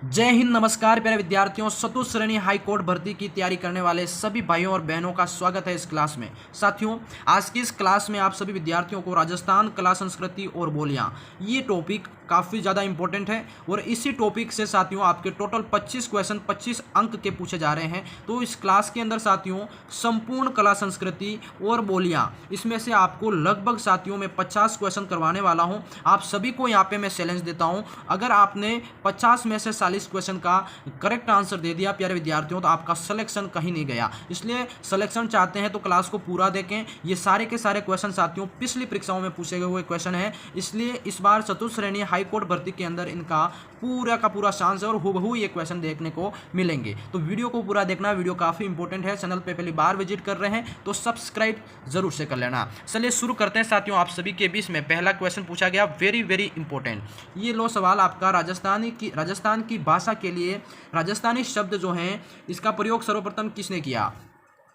जय हिंद। नमस्कार प्यारे विद्यार्थियों, चतुर्थ श्रेणी हाई कोर्ट भर्ती की तैयारी करने वाले सभी भाइयों और बहनों का स्वागत है इस क्लास में। साथियों, आज की इस क्लास में आप सभी विद्यार्थियों को राजस्थान कला संस्कृति और बोलियां ये टॉपिक काफ़ी ज़्यादा इंपॉर्टेंट है और इसी टॉपिक से साथियों आपके टोटल 25 क्वेश्चन 25 अंक के पूछे जा रहे हैं। तो इस क्लास के अंदर साथियों संपूर्ण कला संस्कृति और बोलियां इसमें से आपको लगभग साथियों में 50 क्वेश्चन करवाने वाला हूं। आप सभी को यहाँ पे मैं चैलेंज देता हूं, अगर आपने 50 में से 40 क्वेश्चन का करेक्ट आंसर दे दिया प्यारे विद्यार्थियों तो आपका सिलेक्शन कहीं नहीं गया। इसलिए सिलेक्शन चाहते हैं तो क्लास को पूरा देखें। ये सारे के सारे क्वेश्चन साथियों पिछली परीक्षाओं में पूछे गए हुए क्वेश्चन हैं, इसलिए इस बार चतुर्थ श्रेणी हाई कोर्ट भर्ती के अंदर इनका पूरा का पूरा चांस है और हूबहू ये क्वेश्चन देखने को मिलेंगे। तो वीडियो को पूरा देखना, वीडियो काफ़ी इंपॉर्टेंट है। चैनल पे पहली बार विजिट कर रहे हैं तो सब्सक्राइब जरूर से कर लेना। चलिए शुरू करते हैं साथियों। आप सभी के बीच में पहला क्वेश्चन पूछा गया, वेरी वेरी इंपॉर्टेंट। ये लो सवाल आपका राजस्थान की भाषा के लिए राजस्थानी शब्द जो हैं इसका प्रयोग सर्वप्रथम किसने किया?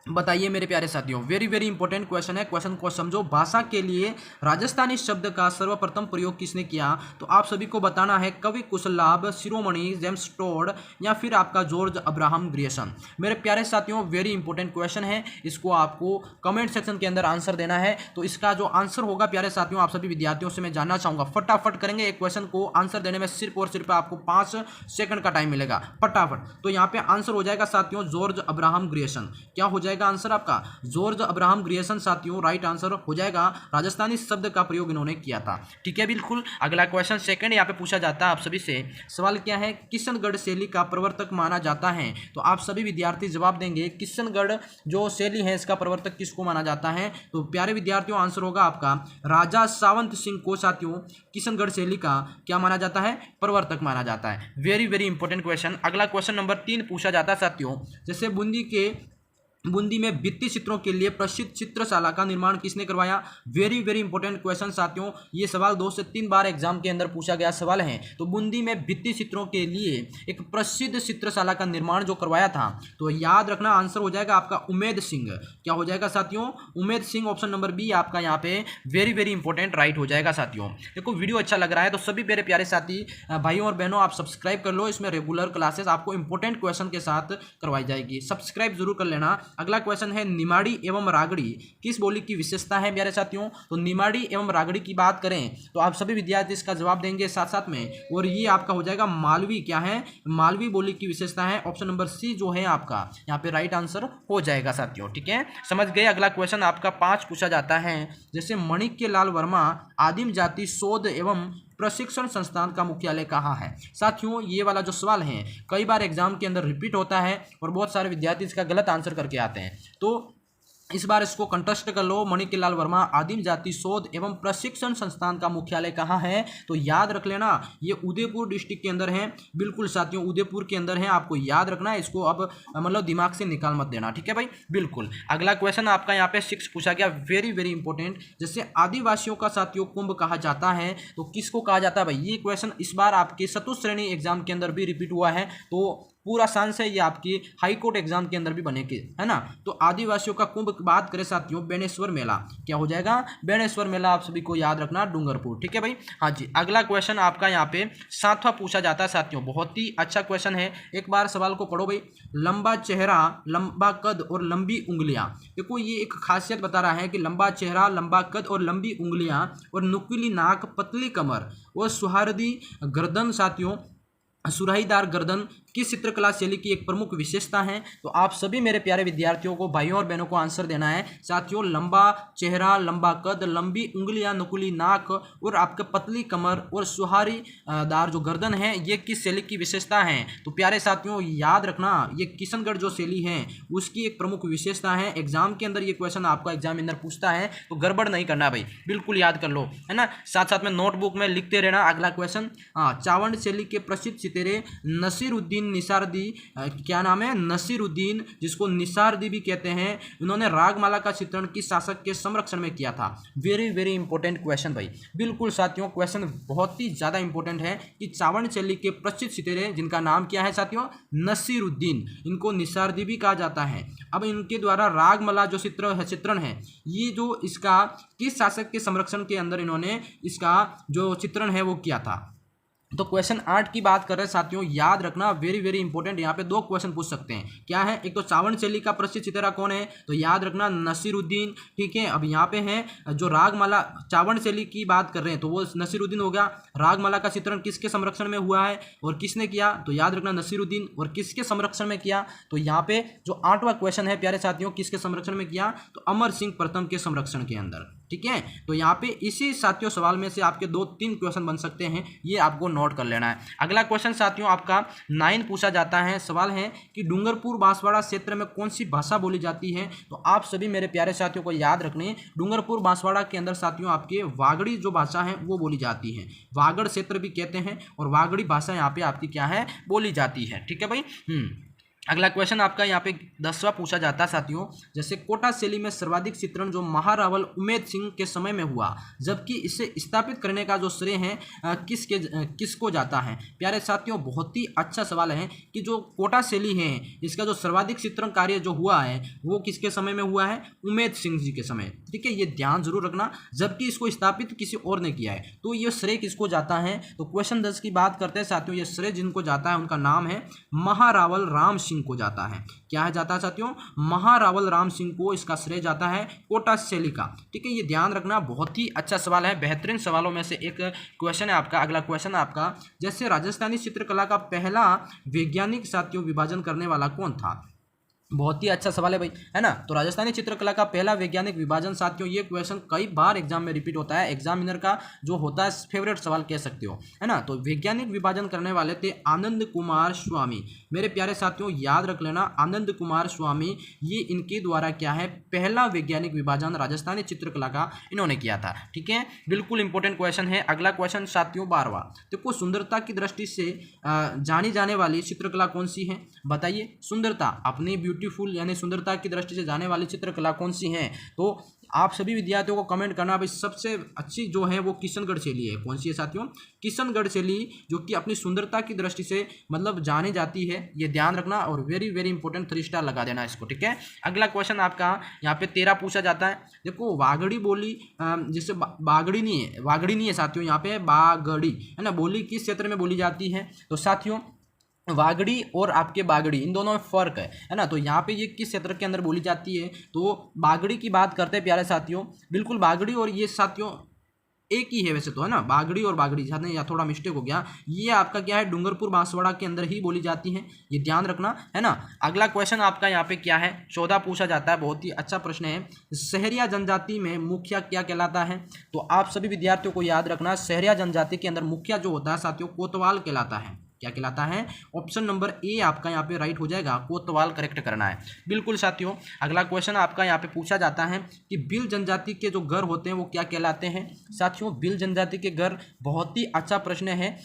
बताइए मेरे प्यारे साथियों, वेरी वेरी इंपॉर्टेंट क्वेश्चन है। क्वेश्चन को समझो। भाषा के लिए राजस्थानी शब्द का सर्वप्रथम प्रयोग किसने किया? तो आप सभी को बताना है कवि कुशललाभ, शिरोमणि, जेम्स टोड या फिर आपका जॉर्ज अब्राहम ग्रियर्सन। मेरे प्यारे साथियों, वेरी इंपॉर्टेंट क्वेश्चन है, इसको आपको कमेंट सेक्शन के अंदर आंसर देना है। तो इसका जो आंसर होगा प्यारे साथियों आप सभी विद्यार्थियों से मैं जानना चाहूँगा। फटाफट करेंगे। एक क्वेश्चन को आंसर देने में सिर्फ और सिर्फ आपको 5 सेकंड का टाइम मिलेगा। फटाफट। तो यहाँ पे आंसर हो जाएगा साथियों जॉर्ज अब्राहम ग्रियर्सन। क्या हो जाएगा आंसर आपका? जॉर्ज अब्राहम ग्रियर्सन साथियों राइट आंसर हो जाएगा। राजस्थानी शब्द का प्रयोग इन्होंने किया था। ठीक है, बिल्कुल। अगला क्वेश्चन सेकंड यहाँ पे पूछा जाता है आप सभी से। सवाल क्या है? किशनगढ़ शैली का प्रवर्तक माना जाता है। तो आप सभी विद्यार्थी जवाब देंगे किशनगढ़ जो शैली है इसका प्रवर्तक किसको माना जाता है? तो प्यारे विद्यार्थियों आंसर होगा आपका राजा सावंत सिंह को साथियों किशनगढ़ शैली का क्या माना जाता है? प्रवर्तक माना जाता है। Very very important question. अगला क्वेश्चन नंबर 3 पूछा जाता है साथियों। जैसे बूंदी में भित्ति चित्रों के लिए प्रसिद्ध चित्रशाला का निर्माण किसने करवाया? वेरी वेरी इंपॉर्टेंट क्वेश्चन साथियों। ये सवाल 2 से 3 बार एग्जाम के अंदर पूछा गया सवाल है। तो बूंदी में भित्ति चित्रों के लिए एक प्रसिद्ध चित्रशाला का निर्माण जो करवाया था, तो याद रखना आंसर हो जाएगा आपका उमेद सिंह। क्या हो जाएगा साथियों? Umed Singh. Option number B आपका यहाँ पे वेरी वेरी इंपॉर्टेंट राइट हो जाएगा साथियों। देखो वीडियो अच्छा लग रहा है तो सभी मेरे प्यारे साथी भाइयों और बहनों आप सब्सक्राइब कर लो। इसमें रेगुलर क्लासेस आपको इंपॉर्टेंट क्वेश्चन के साथ करवाई जाएगी। सब्सक्राइब जरूर कर लेना। अगला क्वेश्चन है निमाड़ी एवं रागड़ी किस बोली की विशेषता है प्यारे साथियों? तो निमाड़ी एवं रागड़ी की बात करें तो आप सभी विद्यार्थी इसका जवाब देंगे साथ साथ में, और ये आपका हो जाएगा मालवी। क्या है? मालवी बोली की विशेषता है। ऑप्शन नंबर सी जो है आपका यहाँ पे राइट आंसर हो जाएगा साथियों। ठीक है, समझ गए। अगला क्वेश्चन आपका 5 पूछा जाता है। जैसे माणिक्य लाल वर्मा आदिम जाति शोध एवं प्रशिक्षण संस्थान का मुख्यालय कहाँ है? साथियों ये वाला जो सवाल है कई बार एग्जाम के अंदर रिपीट होता है और बहुत सारे विद्यार्थी इसका गलत आंसर करके आते हैं। तो इस बार इसको कंटेस्ट कर लो। माणिक्य लाल वर्मा आदिम जाति शोध एवं प्रशिक्षण संस्थान का मुख्यालय कहाँ है? तो याद रख लेना ये उदयपुर डिस्ट्रिक्ट के अंदर है। बिल्कुल साथियों उदयपुर के अंदर है, आपको याद रखना है। इसको अब मतलब दिमाग से निकाल मत देना। ठीक है भाई, बिल्कुल। अगला क्वेश्चन आपका यहाँ पे 6 पूछा गया, वेरी वेरी इंपॉर्टेंट। जैसे आदिवासियों का साथियों कुंभ कहा जाता है तो किसको कहा जाता है भाई? ये क्वेश्चन इस बार आपके चतुर्थ श्रेणी एग्जाम के अंदर भी रिपीट हुआ है, तो पूरा चांस है ये आपकी हाई कोर्ट एग्जाम के अंदर भी बनेगी, है ना। तो आदिवासियों का कुंभ की बात करें साथियों बेणेश्वर मेला। क्या हो जाएगा? बेणेश्वर मेला। आप सभी को याद रखना डूंगरपुर। ठीक है भाई, हाँ जी। अगला क्वेश्चन आपका यहाँ पे 7वां पूछा जाता है साथियों। बहुत ही अच्छा क्वेश्चन है, एक बार सवाल को पढ़ो भाई। लंबा चेहरा, लंबा कद और लंबी उंगलियां। देखो ये एक खासियत बता रहा है कि लंबा चेहरा, लंबा कद और लंबी उंगलियां और नुकीली नाक, पतली कमर और सुहारदी गर्दन साथियों सुराहीदार गर्दन किस चित्रकला शैली की एक प्रमुख विशेषता है? तो आप सभी मेरे प्यारे विद्यार्थियों को भाइयों और बहनों को आंसर देना है साथियों। लंबा चेहरा, लंबा कद, लंबी उंगलियां, नुकीली नाक और आपके पतली कमर और सुहारी दार जो गर्दन है ये किस शैली की विशेषता है? तो प्यारे साथियों याद रखना ये किशनगढ़ जो शैली है उसकी एक प्रमुख विशेषता है। एग्जाम के अंदर ये क्वेश्चन आपका एग्जामिनर पूछता है तो गड़बड़ नहीं करना भाई, बिल्कुल याद कर लो, है ना। साथ साथ में नोटबुक में लिखते रहना। अगला क्वेश्चन, चावंड शैली के प्रसिद्ध सितारे नसीरुद्दीन निसारदी, क्या नाम है? नसीरुद्दीन, जिसको निसारदी भी कहते हैं, इन्होंने रागमाला का चित्रण किस शासक के संरक्षण में किया था? वेरी वेरी इंपॉर्टेंट क्वेश्चन भाई, बिल्कुल साथियों क्वेश्चन बहुत ही ज्यादा इंपॉर्टेंट है कि चावंड शैली के प्रसिद्ध सितारे जिनका नाम क्या है साथियों? नसीरुद्दीन, इनको निसारदी भी कहा जाता है। अब इनके द्वारा रागमाला जो चित्रण है ये जो इसका किस शासक के संरक्षण के अंदर इन्होंने इसका जो चित्रण है वो किया था? तो क्वेश्चन 8 की बात कर रहे हैं साथियों, याद रखना वेरी वेरी इंपॉर्टेंट। यहाँ पे 2 क्वेश्चन पूछ सकते हैं, क्या है, एक तो चावण शैली का प्रसिद्ध चित्रकार कौन है, तो याद रखना नसीरुद्दीन। ठीक है, अब यहाँ पे है जो रागमाला चावण शैली की बात कर रहे हैं तो वो नसीरुद्दीन हो गया। रागमाला का चित्रण किसके संरक्षण में हुआ है और किसने किया, तो याद रखना नसीरुद्दीन। और किसके संरक्षण में किया, तो यहाँ पे जो 8वां क्वेश्चन है प्यारे साथियों, किसके संरक्षण में किया, तो अमर सिंह प्रथम के संरक्षण के अंदर। ठीक है, तो यहाँ पे इसी साथियों सवाल में से आपके 2-3 क्वेश्चन बन सकते हैं, ये आपको नोट कर लेना है। अगला क्वेश्चन साथियों आपका 9 पूछा जाता है। सवाल है कि डूंगरपुर बांसवाड़ा क्षेत्र में कौन सी भाषा बोली जाती है, तो आप सभी मेरे प्यारे साथियों को याद रखने, डूंगरपुर बांसवाड़ा के अंदर साथियों आपके वागड़ी जो भाषा है वो बोली जाती है, वागड़ क्षेत्र भी कहते हैं, और वागड़ी भाषा यहाँ पे आपकी क्या है, बोली जाती है। ठीक है भाई। अगला क्वेश्चन आपका यहाँ पे 10वां पूछा जाता है साथियों, जैसे कोटा शैली में सर्वाधिक चित्रण जो महारावल उमेद सिंह के समय में हुआ, जबकि इसे स्थापित करने का जो श्रेय है किसको जाता है। प्यारे साथियों बहुत ही अच्छा सवाल है कि जो कोटा शैली है इसका जो सर्वाधिक चित्रण कार्य जो हुआ है वो किसके समय में हुआ है, उमेद सिंह जी के समय। ठीक है, ये ध्यान जरूर रखना, जबकि इसको स्थापित किसी और ने किया है, तो ये श्रेय किसको जाता है। तो क्वेश्चन 10 की बात करते हैं साथियों, ये श्रेय जिनको जाता है उनका नाम है महारावल राम सिंह को जाता है। क्या है जाता है साथियों, महारावल राम सिंह को इसका श्रेय जाता है कोटा शैली का। ठीक है, ये ध्यान रखना, बहुत ही अच्छा सवाल है, बेहतरीन सवालों में से एक क्वेश्चन है आपका। अगला क्वेश्चन आपका, जैसे राजस्थानी चित्रकला का पहला वैज्ञानिक साथियों विभाजन करने वाला कौन था। बहुत ही अच्छा सवाल है भाई, है ना। तो राजस्थानी चित्रकला का पहला वैज्ञानिक विभाजन साथियों, ये क्वेश्चन कई बार एग्जाम में रिपीट होता है, एग्जामिनर का जो होता है फेवरेट सवाल कह सकते हो, है ना। तो वैज्ञानिक विभाजन करने वाले थे आनंद कुमार स्वामी। मेरे प्यारे साथियों याद रख लेना, आनंद कुमार स्वामी, ये इनके द्वारा क्या है, पहला वैज्ञानिक विभाजन राजस्थानी चित्रकला का इन्होंने किया था। ठीक है, बिल्कुल इंपॉर्टेंट क्वेश्चन है। अगला क्वेश्चन साथियों 12वां, देखो सुंदरता की दृष्टि से जानी जाने वाली चित्रकला कौन सी है, बताइए। सुंदरता, अपनी ब्यूटीफुल यानी सुंदरता की दृष्टि से जाने वाली चित्रकला कौन सी है, तो आप सभी विद्यार्थियों को कमेंट करना भाई। सबसे अच्छी जो है वो किशनगढ़ शैली है। कौन सी है साथियों, किशनगढ़ शैली, जो कि अपनी सुंदरता की दृष्टि से मतलब जानी जाती है, ये ध्यान रखना, और वेरी वेरी इंपॉर्टेंट 3 स्टार लगा देना इसको। ठीक है, अगला क्वेश्चन आपका यहाँ पे 13 पूछा जाता है। देखो वागड़ी बोली, जिससे बागड़ी नहीं है, वागड़ी नहीं है साथियों, यहाँ पे बागड़ी है ना, बोली किस क्षेत्र में बोली जाती है, तो साथियों वागड़ी और आपके बागड़ी इन दोनों में फर्क है ना। तो यहाँ पे ये किस क्षेत्र के अंदर बोली जाती है, तो बागड़ी की बात करते हैं प्यारे साथियों, बिल्कुल बागड़ी और ये साथियों एक ही है वैसे तो, है ना, बागड़ी और बागड़ी जाते या थोड़ा मिस्टेक हो गया, ये आपका क्या है डूंगरपुर बांसवाड़ा के अंदर ही बोली जाती है, ये ध्यान रखना, है ना। अगला क्वेश्चन आपका यहाँ पे क्या है, 14 पूछा जाता है, बहुत ही अच्छा प्रश्न है। सहरिया जनजाति में मुखिया क्या कहलाता है, तो आप सभी विद्यार्थियों को याद रखना, सहरिया जनजाति के अंदर मुखिया जो होता है साथियों कोतवाल कहलाता है। क्या कहलाता है, ऑप्शन नंबर ए आपका यहाँ पे राइट हो जाएगा, कोतवाल करेक्ट करना है बिल्कुल साथियों। अगला क्वेश्चन आपका यहाँ पे पूछा जाता है कि भील जनजाति के जो घर होते हैं वो क्या कहलाते हैं साथियों। भील जनजाति के घर, बहुत ही अच्छा प्रश्न है,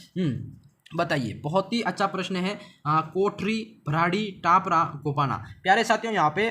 बताइए, बहुत ही अच्छा प्रश्न है। कोठरी, भराड़ी, टापरा, गोपाना। प्यारे साथियों यहाँ पे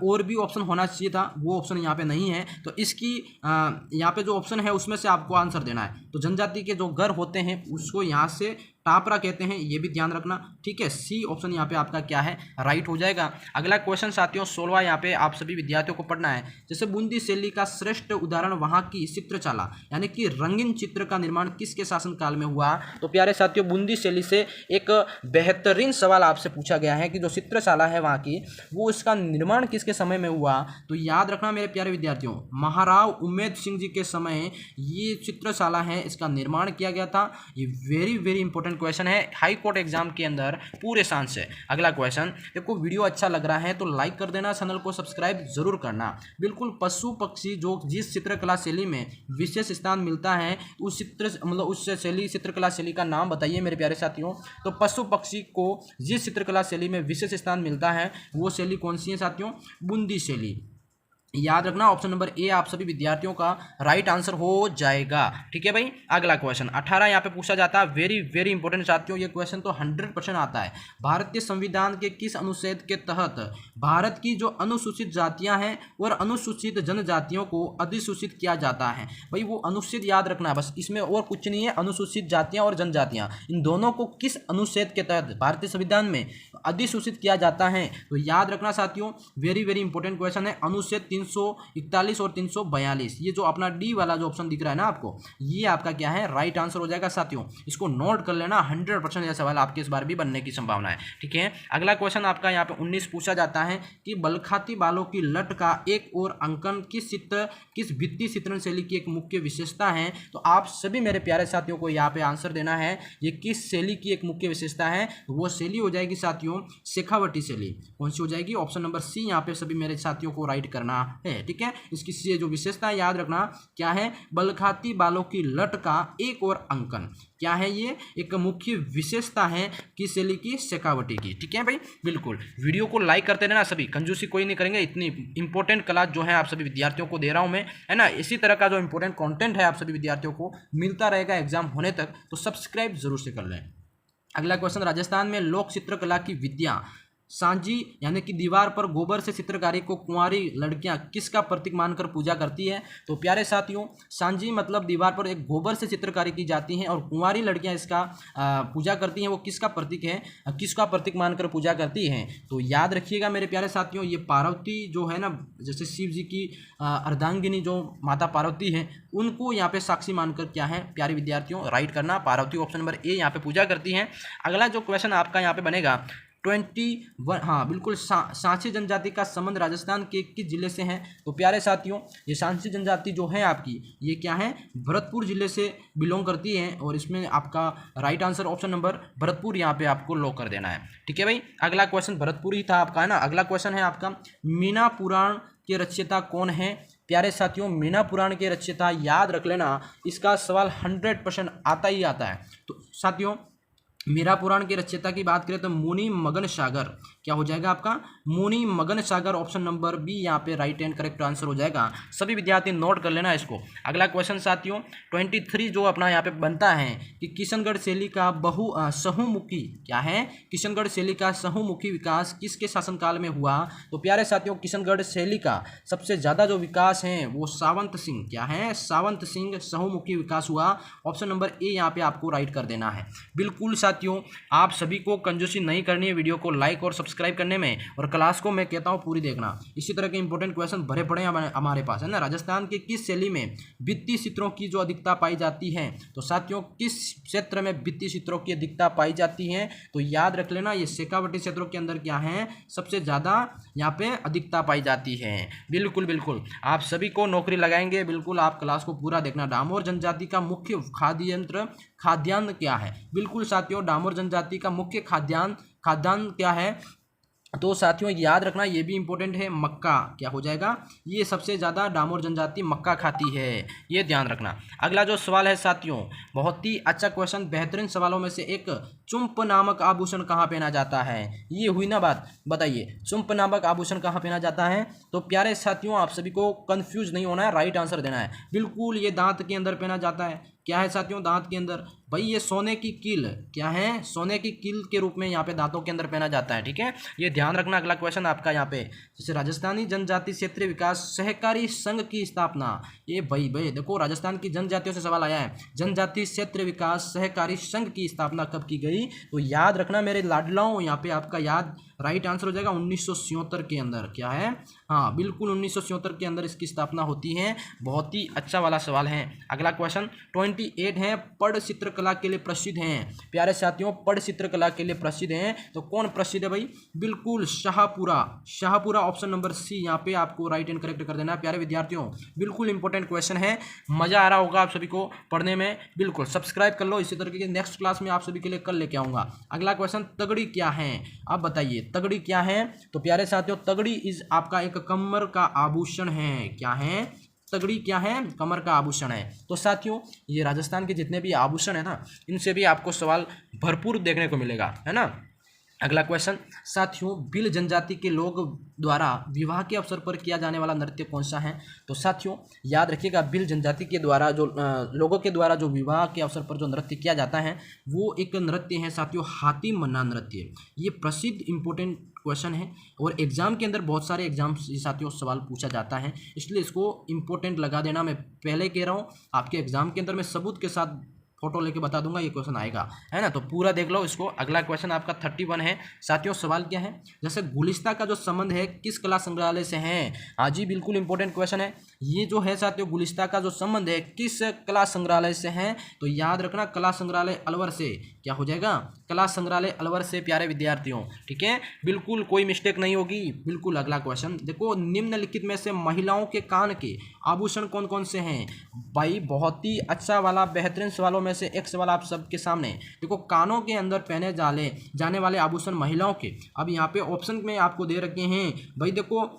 और भी ऑप्शन होना चाहिए था, वो ऑप्शन यहाँ पे नहीं है, तो इसकी यहाँ पे जो ऑप्शन है उसमें से आपको आंसर देना है। तो जनजाति के जो घर होते हैं उसको यहाँ से टापरा कहते हैं, ये भी ध्यान रखना। ठीक है, सी ऑप्शन यहाँ पे आपका क्या है, राइट हो जाएगा। अगला क्वेश्चन साथियों 16 यहाँ पे आप सभी विद्यार्थियों को पढ़ना है। जैसे बूंदी शैली का श्रेष्ठ उदाहरण वहाँ की चित्रचाला यानी कि रंगीन चित्र का निर्माण किसके शासनकाल में हुआ, तो प्यारे साथियों बूंदी शैली से एक बेहतरीन सवाल आपसे पूछा गया है कि जो चित्रशाला है वहाँ की, वो इसका निर्माण किसके समय में हुआ, तो याद रखना मेरे प्यारे विद्यार्थियों, महाराव उमेद सिंह जी के समय ये चित्रशाला है, इसका निर्माण किया गया था। ये वेरी वेरी इंपॉर्टेंट क्वेश्चन है हाई कोर्ट एग्जाम के अंदर पूरे सांस से। अगला क्वेश्चन देखो, वीडियो अच्छा लग रहा है तो लाइक कर देना, चैनल को सब्सक्राइब जरूर करना। बिल्कुल, पशु पक्षी जो जिस चित्रकला शैली में विशेष स्थान मिलता है उस चित्रकला शैली का नाम बताइए मेरे प्यारे साथियों। तो पशु पक्षी को जिस चित्रकला शैली में विशेष स्थान मिलता है वो शैली कौन सी है साथियों, बूंदी शैली। याद रखना, ऑप्शन नंबर ए आप सभी विद्यार्थियों का राइट आंसर हो जाएगा। ठीक है भाई, अगला क्वेश्चन 18 यहाँ पे पूछा जाता है, वेरी वेरी इंपॉर्टेंट साथियों, ये क्वेश्चन तो 100% आता है। भारतीय संविधान के किस अनुच्छेद के तहत भारत की जो अनुसूचित जातियां हैं और अनुसूचित जनजातियों को अधिसूचित किया जाता है। भाई वो अनुच्छेद याद रखना है बस, इसमें और कुछ नहीं है। अनुसूचित जातियां और जनजातियां, इन दोनों को किस अनुच्छेद के तहत भारतीय संविधान में अधिसूचित किया जाता है, तो याद रखना साथियों, वेरी वेरी इंपॉर्टेंट क्वेश्चन है, अनुच्छेद 341 और 342, ये जो अपना डी वाला जो ऑप्शन दिख रहा है ना आपको, ये आपका क्या है राइट आंसर हो जाएगा साथियों। इसको नोट कर लेना, 100% यह सवाल आपके इस बार भी बनने की संभावना है। ठीक है, अगला क्वेश्चन आपका यहाँ पे 19 पूछा जाता है कि बलखाती बालों की लट का एक और अंकन किस भित्ति चित्रण शैली की एक मुख्य विशेषता है। तो आप सभी मेरे प्यारे साथियों को यहाँ पे आंसर देना है, ये किस शैली की एक मुख्य विशेषता है। वो शैली हो जाएगी साथियों शेखावटी शैली। कौन सी हो जाएगी? ऑप्शन नंबर सी यहाँ पे सभी मेरे साथियों को राइट करना है। ठीक है, इसकी जो विशेषता है याद रखना क्या है, बलखाती बालों की लट का एक और अंकन। क्या है ये? एक मुख्य विशेषता है किस शैली की? शेखावटी की। ठीक है भाई, बिल्कुल वीडियो को लाइक करते रहना सभी, कंजूसी कोई नहीं करेंगे। इतनी इंपॉर्टेंट क्लास जो है आप सभी विद्यार्थियों को दे रहा हूं मैं, है ना। इसी तरह का जो इंपॉर्टेंट कंटेंट है आप सभी विद्यार्थियों को मिलता रहेगा एग्जाम होने तक, तो सब्सक्राइब जरूर से कर लें। अगला क्वेश्चन, राजस्थान में लोक चित्रकला की विद्या सांझी यानी कि दीवार पर गोबर से चित्रकारी को कुंवारी लड़कियां किसका प्रतीक मानकर पूजा करती है। तो प्यारे साथियों, सांझी मतलब दीवार पर एक गोबर से चित्रकारी की जाती है और कुंवारी लड़कियां इसका पूजा करती हैं। वो किसका प्रतीक है, किसका प्रतीक मानकर पूजा करती हैं? तो याद रखिएगा मेरे प्यारे साथियों, ये पार्वती जो है ना, जैसे शिव जी की अर्धांगिनी जो माता पार्वती है, उनको यहाँ पे साक्षी मानकर क्या है प्यारे विद्यार्थियों राइट करना, पार्वती ऑप्शन नंबर ए यहाँ पे पूजा करती हैं। अगला जो क्वेश्चन आपका यहाँ पे बनेगा 21, हाँ बिल्कुल, सांची जनजाति का संबंध राजस्थान के किस जिले से है। तो प्यारे साथियों, ये सांची जनजाति जो है आपकी, ये क्या है, भरतपुर जिले से बिलोंग करती है और इसमें आपका right answer option number Bharatpur यहाँ पे आपको लॉक कर देना है। ठीक है भाई, अगला क्वेश्चन भरतपुर ही था आपका, है ना। अगला क्वेश्चन है आपका, मीना पुराण के रचयिता कौन है। प्यारे साथियों, मीना पुराण के रचयिता याद रख लेना, इसका सवाल 100% आता ही आता है। तो साथियों, मीरा पुराण के रचयिता की बात करें तो मुनि मगन सागर, क्या हो जाएगा आपका, मुनि मगन सागर ऑप्शन नंबर बी यहाँ पे राइट एंड करेक्ट आंसर हो जाएगा। सभी विद्यार्थी नोट कर लेना इसको। अगला क्वेश्चन साथियों 23 जो अपना यहाँ पे बनता है कि किशनगढ़ शैली का बहुमुखी क्या है, किशनगढ़ शैली का बहुमुखी विकास किसके शासनकाल में हुआ। तो प्यारे साथियों, किशनगढ़ शैली का सबसे ज़्यादा जो विकास है वो सावंत सिंह, क्या है, सावंत सिंह बहुमुखी विकास हुआ। ऑप्शन नंबर ए यहाँ पे आपको राइट कर देना है। बिल्कुल साथियों, आप सभी को कंजूसी नहीं करनी है वीडियो को लाइक और सब्सक्राइब करने में, और क्लास को मैं कहता हूं पूरी देखना। इसी तरह के इंपॉर्टेंट क्वेश्चन भरे पड़े हैं हमारे पास, है ना। राजस्थान के किस शैली में भित्ति चित्रों की जो अधिकता पाई जाती है। तो साथियों, किस क्षेत्र में भित्ति चित्रों की अधिकता पाई जाती है। तो याद रख लेना, ये शेखावटी क्षेत्रों के अंदर क्या है, सबसे ज्यादा यहाँ पे अधिकता पाई जाती है। बिल्कुल बिल्कुल, आप सभी को नौकरी लगाएंगे, बिल्कुल आप क्लास को पूरा देखना। डामोर जनजाति का मुख्य खाद्यान्न क्या है। बिल्कुल साथियों, डामोर जनजाति का मुख्य खाद्यान्न क्या है। तो साथियों याद रखना, ये भी इंपॉर्टेंट है, मक्का क्या हो जाएगा, ये सबसे ज़्यादा डामोर जनजाति मक्का खाती है, ये ध्यान रखना। अगला जो सवाल है साथियों, बहुत ही अच्छा क्वेश्चन, बेहतरीन सवालों में से एक, चुंप नामक आभूषण कहाँ पहना जाता है। ये हुई ना बात, बताइए चुंप नामक आभूषण कहाँ पहना जाता है। तो प्यारे साथियों, आप सभी को कंफ्यूज नहीं होना है, राइट आंसर देना है। बिल्कुल, ये दांत के अंदर पहना जाता है। क्या है साथियों, दांत के अंदर, भाई ये सोने की कील, क्या है, सोने की कील के रूप में यहाँ पे दांतों के अंदर पहना जाता है। ठीक है, ये ध्यान रखना। अगला क्वेश्चन आपका यहाँ पे, जैसे राजस्थानी जनजाति क्षेत्रीय विकास सहकारी संघ की स्थापना, ये भाई देखो राजस्थान की जनजातियों से सवाल आया है, जनजाति क्षेत्र विकास सहकारी संघ की स्थापना कब की गई। तो याद रखना मेरे लाडलाओं, यहाँ पे आपका याद राइट आंसर हो जाएगा 1977 के अंदर। क्या है, हाँ बिल्कुल 1977 के अंदर इसकी स्थापना होती है। बहुत ही अच्छा वाला सवाल है। अगला क्वेश्चन 28 है, पढ़ चित्रकला के लिए प्रसिद्ध हैं। प्यारे साथियों, पढ़ चित्रकला के लिए प्रसिद्ध हैं, तो कौन प्रसिद्ध है भाई, बिल्कुल शाहपुरा ऑप्शन नंबर सी यहाँ पे आपको राइट एंड करेक्ट कर देना है। प्यारे विद्यार्थियों, बिल्कुल इंपॉर्टेंट क्वेश्चन है, मजा आ रहा होगा आप सभी को पढ़ने में। बिल्कुल सब्सक्राइब कर लो, इसी तरह के नेक्स्ट क्लास में आप सभी के लिए कल लेके आऊंगा। अगला क्वेश्चन, तगड़ी क्या है, आप बताइए तगड़ी क्या है। तो प्यारे साथियों, तगड़ी इज आपका एक कमर का आभूषण है। क्या है, तगड़ी क्या है, कमर का आभूषण है। तो साथियों, ये राजस्थान के जितने भी आभूषण है ना, इनसे भी आपको सवाल भरपूर देखने को मिलेगा, है ना। अगला क्वेश्चन साथियों, भील जनजाति के लोग द्वारा विवाह के अवसर पर किया जाने वाला नृत्य कौन सा है। तो साथियों याद रखिएगा, भील जनजाति के द्वारा जो लोगों के द्वारा जो विवाह के अवसर पर जो नृत्य किया जाता है, वो एक नृत्य है साथियों, हाथी मन्ना नृत्य। ये प्रसिद्ध इंपॉर्टेंट क्वेश्चन है और एग्जाम के अंदर बहुत सारे एग्जाम साथियों सवाल पूछा जाता है, इसलिए इसको इंपॉर्टेंट लगा देना। मैं पहले कह रहा हूँ, आपके एग्जाम के अंदर मैं सबूत के साथ फोटो लेके बता दूंगा, ये क्वेश्चन आएगा, है ना। तो पूरा देख लो इसको। अगला क्वेश्चन आपका 31 है साथियों। सवाल क्या है, जैसे गुलिस्ता का जो संबंध है किस कला संग्रहालय से है। हाँ जी, बिल्कुल इंपॉर्टेंट क्वेश्चन है ये जो है साथियों। गुलिस्ता का जो संबंध है किस कला संग्रहालय से है, तो याद रखना कला संग्रहालय अलवर से। क्या हो जाएगा, कला संग्रहालय अलवर से प्यारे विद्यार्थियों, ठीक है, बिल्कुल कोई मिस्टेक नहीं होगी, बिल्कुल। अगला क्वेश्चन देखो, निम्नलिखित में से महिलाओं के कान के आभूषण कौन कौन से हैं। भाई बहुत ही अच्छा वाला बेहतरीन सवालों में से एक सवाल आप सबके सामने। देखो, कानों के अंदर पहने जाने वाले आभूषण महिलाओं के, अब यहाँ पे ऑप्शन में आपको दे रखे हैं। भाई देखो,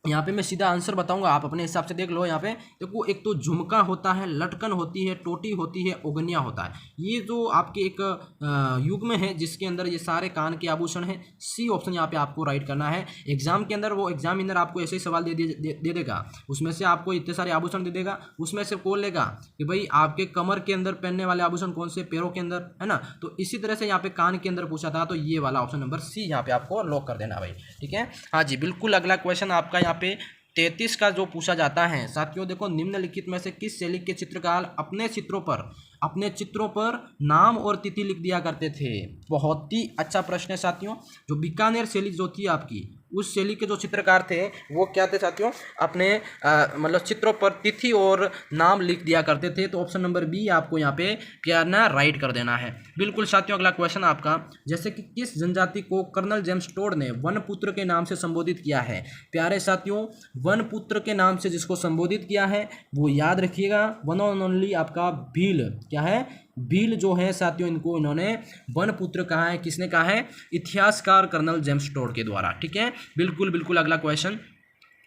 यहाँ पे मैं सीधा आंसर बताऊंगा, आप अपने हिसाब से देख लो। यहाँ पे देखो, एक तो झुमका होता है, लटकन होती है, टोटी होती है, उगनिया होता है। ये जो आपके एक युग्म है जिसके अंदर ये सारे कान के आभूषण हैं। सी ऑप्शन यहाँ पे आपको राइट करना है। एग्जाम के अंदर वो एग्जामिनर आपको ऐसे ही सवाल दे देगा, उसमें से आपको इतने सारे आभूषण दे देगा, उसमें से बोल लेगा कि भाई आपके कमर के अंदर पहनने वाले आभूषण कौन से, पैरों के अंदर, है ना। तो इसी तरह से यहाँ पे कान के अंदर पूछा था, तो ये वाला ऑप्शन नंबर सी यहाँ पे आपको लॉक कर देना भाई, ठीक है। हाँ जी, बिल्कुल। अगला क्वेश्चन आपका यहाँ पे 33 का जो पूछा जाता है साथियों, देखो, निम्नलिखित में से किस शैली के चित्रकार अपने चित्रों पर नाम और तिथि लिख दिया करते थे। बहुत ही अच्छा प्रश्न है साथियों। जो बीकानेर शैली जो थी आपकी, उस शैली के जो चित्रकार थे वो क्या थे साथियों, अपने मतलब चित्रों पर तिथि और नाम लिख दिया करते थे। तो ऑप्शन नंबर बी आपको यहाँ पे क्या ना राइट कर देना है, बिल्कुल साथियों। अगला क्वेश्चन आपका, जैसे कि किस जनजाति को कर्नल जेम्स टोड ने वनपुत्र के नाम से संबोधित किया है। प्यारे साथियों, वनपुत्र के नाम से जिसको संबोधित किया है वो याद रखिएगा, वन एंड ओनली आपका भील। क्या है, भील जो है साथियों, इनको इन्होंने वनपुत्र कहा है। किसने कहा है, इतिहासकार कर्नल जेम्स टोड के द्वारा, ठीक है, बिल्कुल बिल्कुल। अगला क्वेश्चन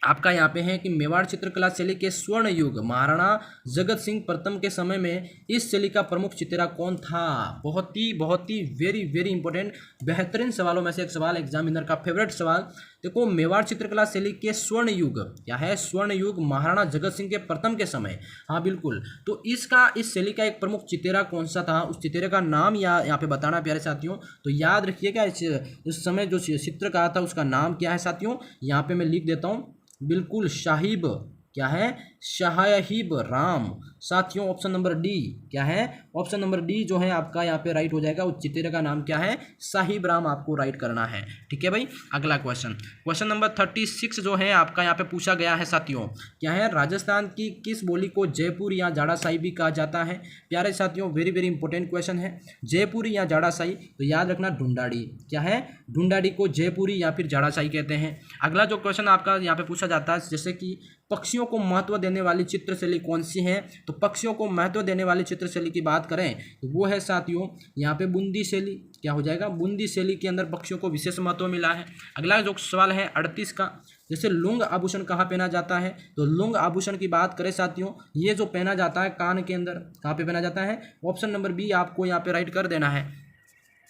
आपका यहाँ पे है कि मेवाड़ चित्रकला शैली के स्वर्ण युग महाराणा जगत सिंह प्रथम के समय में इस शैली का प्रमुख चित्रा कौन था। बहुत ही वेरी वेरी इंपॉर्टेंट बेहतरीन सवालों में से एक सवाल, एग्जामिनर का फेवरेट सवाल। देखो, मेवाड़ चित्रकला शैली के स्वर्ण युग क्या है, स्वर्ण युग महाराणा जगत सिंह के प्रथम के समय। हाँ बिल्कुल। तो इस शैली का एक प्रमुख चितेरा कौन सा था, उस चितेरे का नाम यहाँ पे बताना प्यारे साथियों। तो याद रखिएगा, इस समय जो चित्रकार था उसका नाम क्या है साथियों, यहाँ पे मैं लिख देता हूँ, बिल्कुल साहिब। क्या है, साहिब राम साथियों। ऑप्शन नंबर डी क्या है, ऑप्शन नंबर डी जो है आपका यहाँ पे राइट हो जाएगा। उस चितेरे का नाम क्या है, साहिब राम, आपको राइट करना है, ठीक है भाई। अगला क्वेश्चन नंबर 36 जो है आपका यहाँ पे पूछा गया है साथियों, क्या है, राजस्थान की किस बोली को जयपुर या जाड़ासाई भी कहा जाता है। प्यारे साथियों, वेरी वेरी इंपॉर्टेंट क्वेश्चन है, जयपुरी या जाड़ासाई। तो याद रखना ढूंढाड़ी। क्या है, ढूंढाड़ी को जयपुरी या फिर जाड़ासाई कहते हैं। अगला जो क्वेश्चन आपका यहाँ पे पूछा जाता है, जैसे कि पक्षियों को महत्व देने वाली चित्रशैली कौन सी है। तो पक्षियों को महत्व देने वाली चित्रशैली की बात करें तो वो है साथियों यहाँ पे बूंदी शैली। क्या हो जाएगा, बूंदी शैली के अंदर पक्षियों को विशेष महत्व मिला है। अगला जो सवाल है 38 का, जैसे लुंग आभूषण कहाँ पहना जाता है। तो लुंग आभूषण की बात करें साथियों, ये जो पहना जाता है कान के अंदर, कहाँ पे पहना जाता है, ऑप्शन नंबर बी आपको यहाँ पे राइट कर देना है,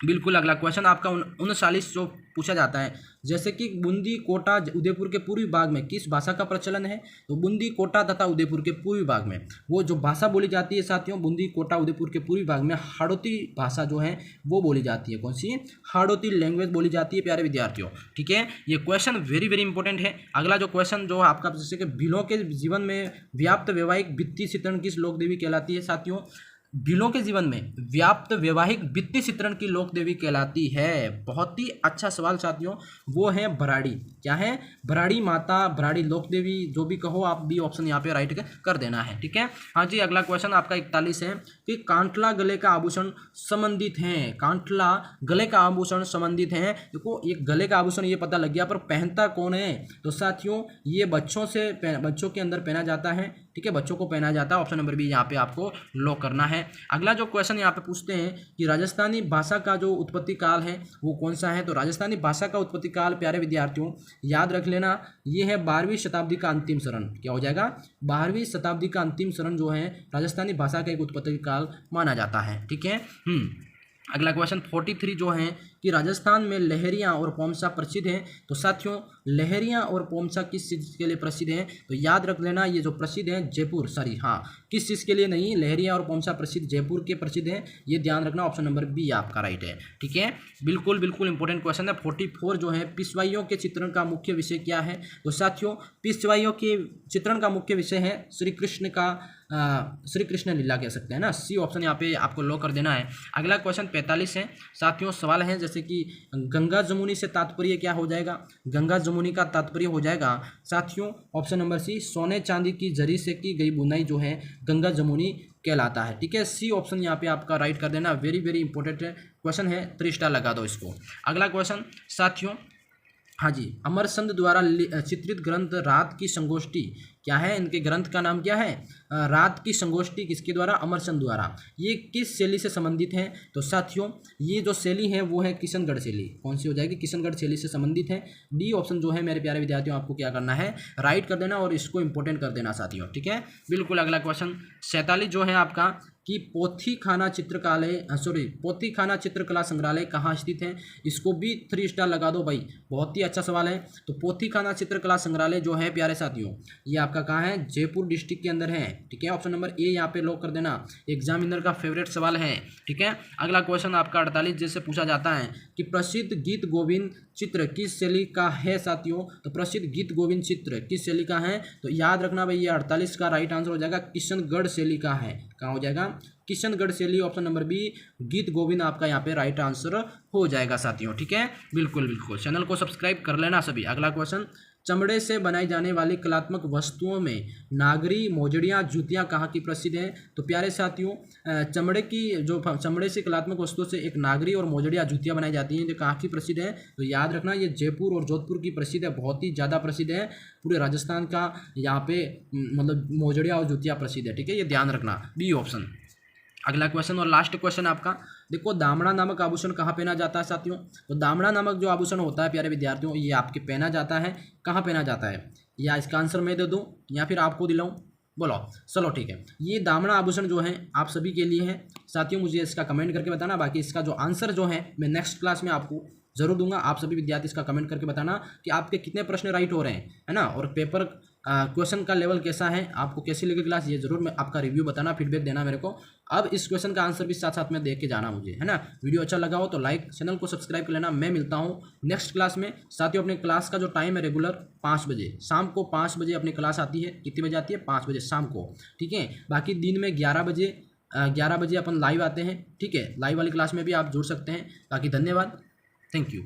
बिल्कुल। अगला क्वेश्चन आपका 39 जो पूछा जाता है, जैसे कि बूंदी कोटा उदयपुर के पूर्वी भाग में किस भाषा का प्रचलन है। तो बूंदी कोटा तथा उदयपुर के पूर्वी भाग में वो जो भाषा बोली जाती है साथियों, बूंदी कोटा उदयपुर के पूर्वी भाग में हाड़ौती भाषा जो है वो बोली जाती है। कौन सी, हाड़ौती लैंग्वेज बोली जाती है प्यारे विद्यार्थियों, ठीक है। ये क्वेश्चन वेरी वेरी इंपॉर्टेंट है। अगला जो क्वेश्चन जो आपका, जैसे कि भीलों के जीवन में व्याप्त वैवाहिक वित्तीय चित्रण किस लोक देवी कहलाती है साथियों। भीलों के जीवन में व्याप्त वैवाहिक वित्तीय चित्रण की लोक देवी कहलाती है। बहुत ही अच्छा सवाल साथियों, वो है भराड़ी। क्या है, भराड़ी माता, भराड़ी लोक देवी, जो भी कहो आप, बी ऑप्शन यहाँ पे राइट कर देना है, ठीक है। हाँ जी, अगला क्वेश्चन आपका 41 है कि कांटला गले का आभूषण संबंधित है। कांटला गले का आभूषण संबंधित है। देखो, ये गले का आभूषण ये पता लग गया, पर पहनता कौन है। तो साथियों ये बच्चों के अंदर पहना जाता है, ठीक है, बच्चों को पहना जाता है। ऑप्शन नंबर बी यहाँ पे आपको लॉक करना है। अगला जो क्वेश्चन यहाँ पे पूछते हैं कि राजस्थानी भाषा का जो उत्पत्ति काल है वो कौन सा है। तो राजस्थानी भाषा का उत्पत्ति काल प्यारे विद्यार्थियों याद रख लेना, ये है 12वीं शताब्दी का अंतिम चरण। क्या हो जाएगा, 12वीं शताब्दी का अंतिम चरण जो है राजस्थानी भाषा का एक उत्पत्ति काल माना जाता है, ठीक है। अगला क्वेश्चन 43 जो है कि राजस्थान में लहरियाँ और पोमसा प्रसिद्ध हैं। तो साथियों लहरियाँ और पोमसा किस चीज़ के लिए प्रसिद्ध हैं। तो याद रख लेना, ये जो प्रसिद्ध हैं जयपुर, सॉरी हाँ, किस चीज़ के लिए नहीं, लहरियाँ और पोमसा प्रसिद्ध जयपुर के प्रसिद्ध हैं, ये ध्यान रखना। ऑप्शन नंबर बी आपका राइट है, ठीक है, बिल्कुल बिल्कुल इंपॉर्टेंट क्वेश्चन है। 44 जो है पेशवाइयों के चित्रण का मुख्य विषय क्या है। तो साथियों पेशवाइयों के चित्रण का मुख्य विषय है श्री कृष्ण का श्री कृष्ण लीला कह सकते हैं ना। सी ऑप्शन यहाँ पे आपको लॉक कर देना है। अगला क्वेश्चन 45 है साथियों। सवाल है जैसे कि गंगा जमुनी से तात्पर्य क्या हो जाएगा? गंगा जमुनी का तात्पर्य हो जाएगा साथियों ऑप्शन नंबर सी, सोने चांदी की जरी से की गई बुनाई जो है गंगा जमुनी कहलाता है। ठीक है, सी ऑप्शन यहाँ पे आपका राइट कर देना। वेरी वेरी इंपॉर्टेंट क्वेश्चन है, 3 स्टार लगा दो इसको। अगला क्वेश्चन साथियों, हाँ जी, अमरचंद द्वारा चित्रित ग्रंथ रात की संगोष्ठी क्या है? इनके ग्रंथ का नाम क्या है? रात की संगोष्ठी किसके द्वारा? अमरचंद द्वारा। ये किस शैली से संबंधित है? तो साथियों ये जो शैली है वो है किशनगढ़ शैली। कौन सी हो जाएगी? किशनगढ़ शैली से संबंधित है। डी ऑप्शन जो है मेरे प्यारे विद्यार्थियों आपको क्या करना है? राइट कर देना और इसको इंपॉर्टेंट कर देना साथियों। ठीक है, बिल्कुल। अगला क्वेश्चन 47 जो है आपका कि पोथी खाना चित्रकला संग्रहालय कहाँ स्थित है? इसको भी 3 स्टार लगा दो भाई, बहुत ही अच्छा सवाल है। तो पोथी खाना चित्रकला संग्रहालय जो है प्यारे साथियों ये आपका कहाँ है? जयपुर डिस्ट्रिक्ट के अंदर है। ठीक है, ऑप्शन नंबर ए यहाँ पे लॉक कर देना, एग्जामिनर का फेवरेट सवाल है। ठीक है, अगला क्वेश्चन आपका 48 जैसे पूछा जाता है कि प्रसिद्ध गीत गोविंद चित्र किस शैली का है साथियों? तो प्रसिद्ध गीत गोविंद चित्र किस शैली का है? तो याद रखना भाई ये 48 का राइट आंसर हो जाएगा किशनगढ़ शैली का है। कहाँ हो जाएगा? किशनगढ़ शैली, ऑप्शन नंबर बी गीत गोविंद आपका यहाँ पे राइट आंसर हो जाएगा साथियों। ठीक है, बिल्कुल बिल्कुल। चैनल को सब्सक्राइब कर लेना सभी। अगला क्वेश्चन, चमड़े से बनाई जाने वाली कलात्मक वस्तुओं में नागरी, मोजड़ियाँ, जूतियाँ कहाँ की प्रसिद्ध हैं? तो प्यारे साथियों चमड़े से कलात्मक वस्तुओं से एक नागरी और मोजड़ियाँ, जूतियाँ बनाई जाती हैं जो कहाँ की प्रसिद्ध है? तो याद रखना ये जयपुर और जोधपुर की प्रसिद्ध है, बहुत ही ज़्यादा प्रसिद्ध है। पूरे राजस्थान का यहाँ पे मतलब मोजड़ियाँ और जूतियाँ प्रसिद्ध है। ठीक है, ये ध्यान रखना, बी ऑप्शन। अगला क्वेश्चन और लास्ट क्वेश्चन आपका, देखो दामड़ा नामक आभूषण कहाँ पहना जाता है साथियों? तो दामड़ा नामक जो आभूषण होता है प्यारे विद्यार्थियों ये आपके पहना जाता है, कहाँ पहना जाता है? या इसका आंसर मैं दे दूँ या फिर आपको दिलाऊं? बोलो। चलो ठीक है, ये दामड़ा आभूषण जो है आप सभी के लिए है साथियों। मुझे इसका कमेंट करके बताना, बाकी इसका जो आंसर जो है मैं नेक्स्ट क्लास में आपको जरूर दूंगा। आप सभी विद्यार्थी इसका कमेंट करके बताना कि आपके कितने प्रश्न राइट हो रहे हैं, है ना, और पेपर क्वेश्चन का लेवल कैसा है, आपको कैसी लगी क्लास, ये जरूर मैं आपका रिव्यू बताना, फीडबैक देना मेरे को। अब इस क्वेश्चन का आंसर भी साथ साथ में देख के जाना मुझे, है ना। वीडियो अच्छा लगा हो तो लाइक, चैनल को सब्सक्राइब कर लेना। मैं मिलता हूँ नेक्स्ट क्लास में साथियों। अपने क्लास का जो टाइम है रेगुलर 5 बजे, शाम को 5 बजे अपनी क्लास आती है। कितने बजे आती है? 5 बजे शाम को। ठीक है, बाकी दिन में 11 बजे अपन लाइव आते हैं। ठीक है, लाइव वाली क्लास में भी आप जुड़ सकते हैं। बाकी धन्यवाद, थैंक यू।